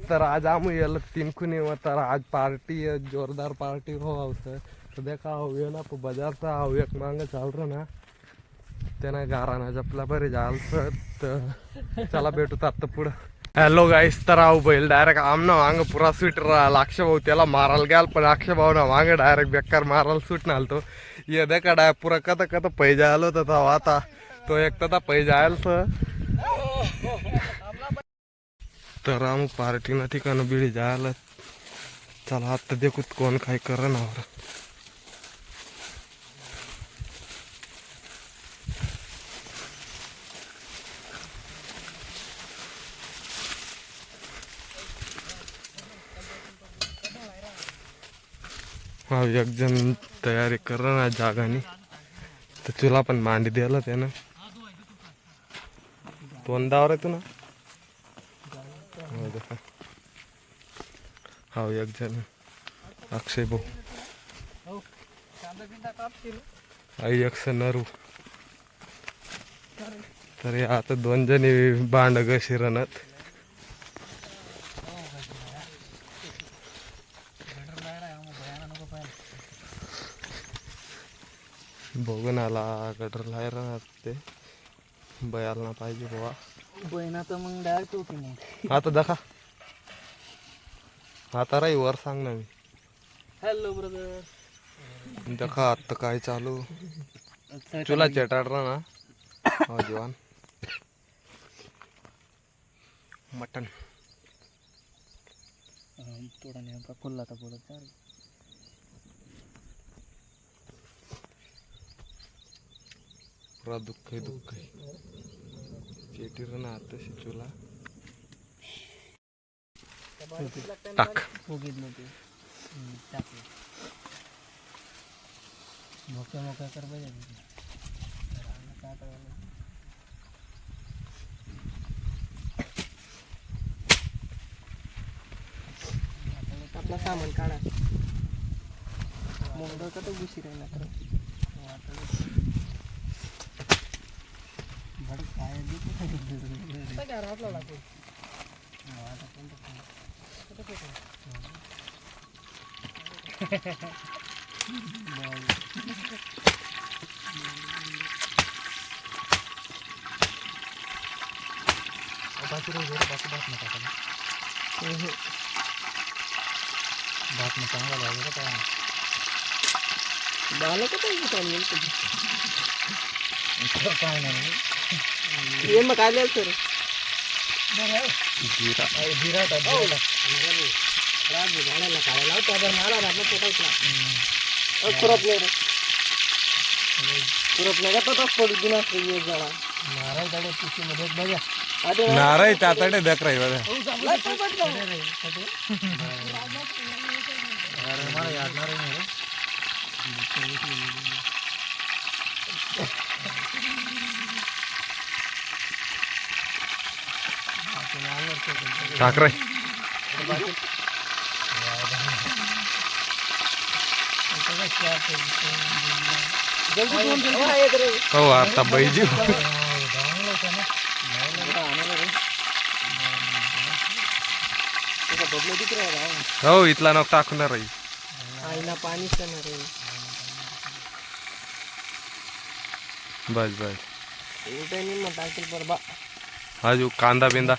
तर आज आम्ही याला 3 खुनी तर आज पार्टी है, जोरदार पार्टी हो सर. तो देखा हो ना तो बाजारचा हो एक मांग चाल रहा ना त्यानं गाराना जपला बरे जाल सर. तर चला भेटू आता पुढं. हॅलो गाईस, तर आहो बैल डायरेक्ट आमना वांग पुरा स्वीट लाक्ष भाऊ त्याला मारायला गेल पण अक्ष भाऊ ना वांग डायरेक्ट बेकार मारायला सुट ना तो ये देखा डाय पुरा कथा कथा पैजा आलो तर आता तो एक तथा पैजा आयल तर आम पार्टी ना ठिकाण बिडी जायला. चला आता देखूत कोण काय कर ना. हा एक जण तयारी कर ना जागानी तर तुला पण मांडी द्यायला त्यानं तोंडावर आहे तू ना. हा एक जण अक्षय भाऊ आई एक नरू. तर आता 2 जणी भांड ग शिरणत. बघून आला गटर लायर ते बयाला ना पाहिजे बाबा बहिणा तर मग डायरेक्ट होती नाही. आता दाखा आता राही वर सांग ना. मी हॅलो ब्रदर. देखा आता काय चालू तुला चेटाडला ना. हो जवान मटन थोडा नेमका खुल्ला तर बोलत चालेल. पुरा दुःख आहे चेटीर ना आता शिचूला टाक बघितलं ते टाकलं मोक्या मोक्या कर पाहिजे. आपला सामान काढा मोगडं का तो गुशी राहिला तर बात में चांगला लागेल का बाला का पाहिजे काय नाही ये मग आले सर जिरा जिरा राज झाडाला काढायला लावतो अगर मला ना पोटायचा खुरपले का तो पडू दिला झाडा नारळ झाडे पिशीमध्ये बघा नारळ तातडे देख रही बघा. मला याद नाही टाक रे. हो आता बैजी हो इथला नक टाकून राही आईला पाणी बस बस टाकेल बरबा अजू कांदा बिंदा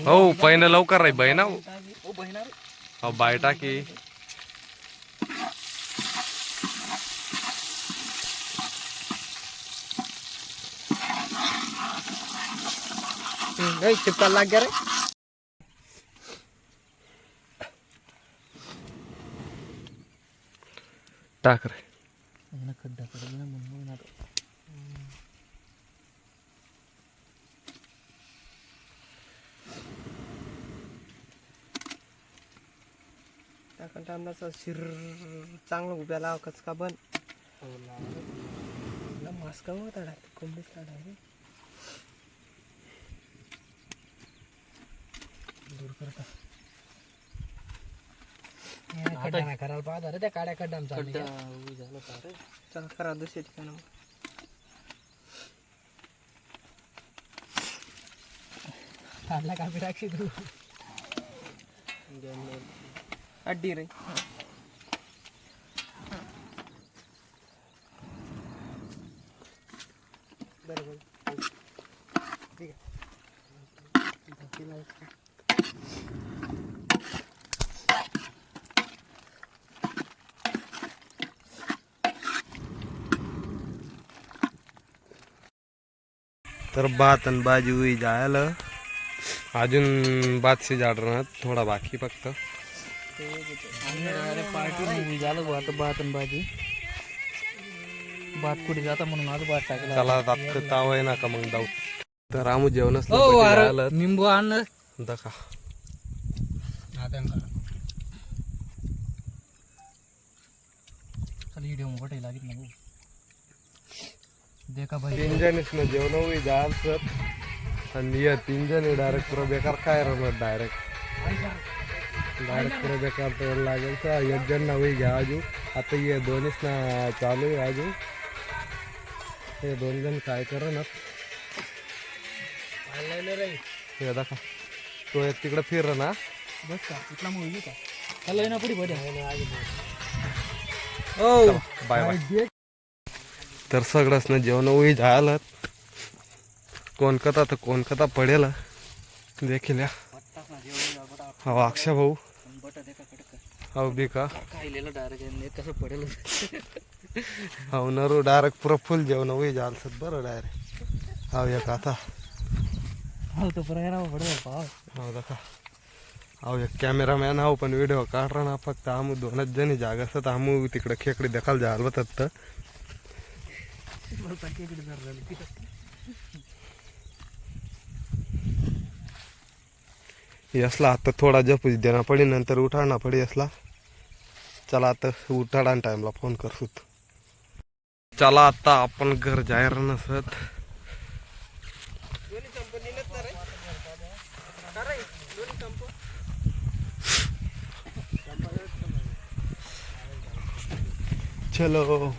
हो पहिनं लवकर राही बहिणा हो बाय टाकी चिपका लाग गया रे. टाक रे. खड्डा पडला म्हणून आता टाकन टाइमला शिर चांगलं उभ्याला कच का बन मास्क होता कोंबडीच काढा रे दूर करता खड्डा करायला पाहता रे त्या काड्या खड्डा झालं चल करा दुसऱ्या ठिकाणी खाल्ला कापी टाकशी तू अड्डी रे बरोबर ठीक आहे तर भात आणि भाजी होई जायला अजून भात शिजाडणार थोडा बाकी फक्त पार्टी झालं भात भात आणि भाजी भात कुठे जाता म्हणून आज भात टाकला त्याला आता ताव आहे ना का मग जाऊ तर आम्ही जेवणच जायला निंबू आण दका व्हिडिओ मोठे लागत ना देखा भाई तीन जणीच ना जेवण होई जाल सर आणि या तीन जणी डायरेक्ट पुरा बेकार काय राहणार डायरेक्ट पुरा बेकार तर लागेल तर एक जण ना होई घ्या अजू आता ये दोन्हीच ना चालू आहे अजू हे दोन जण काय कर ना हे दाखा तो एक तिकडे फिर ना बस का इथला मुलगी का त्याला ना पुढे बघा बाय बाय तर सगळंच ना जेवण होई जायला कोणकता तर कोणकता पडेल देखील हो अक्षय भाऊ हो बी का डायरेक्ट कसं पडेल हो नरू डायरेक्ट पुरा फुल जेवण होई जाल सर बरं डायरेक्ट हो एक आता हो तो पुरा पडेल हो दाखा हो एक कॅमेरामॅन हो पण व्हिडिओ काढरा ना फक्त आम्ही दोनच जणी जागा असतात आम्ही तिकडे खेकडे देखाल जाल बतात यसला आता थोडा जपूच देना पडी नंतर उठाडना पडी यसला चला आता उठाडा टाइमला फोन करसूत चला आता आपण घर जायर नसत चलो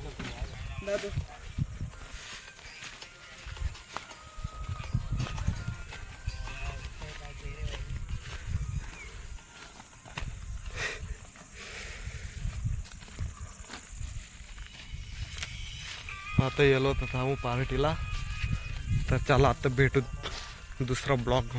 आता येलो तर थांबू पार्टीला तर चला आता भेटू दुसरा ब्लॉग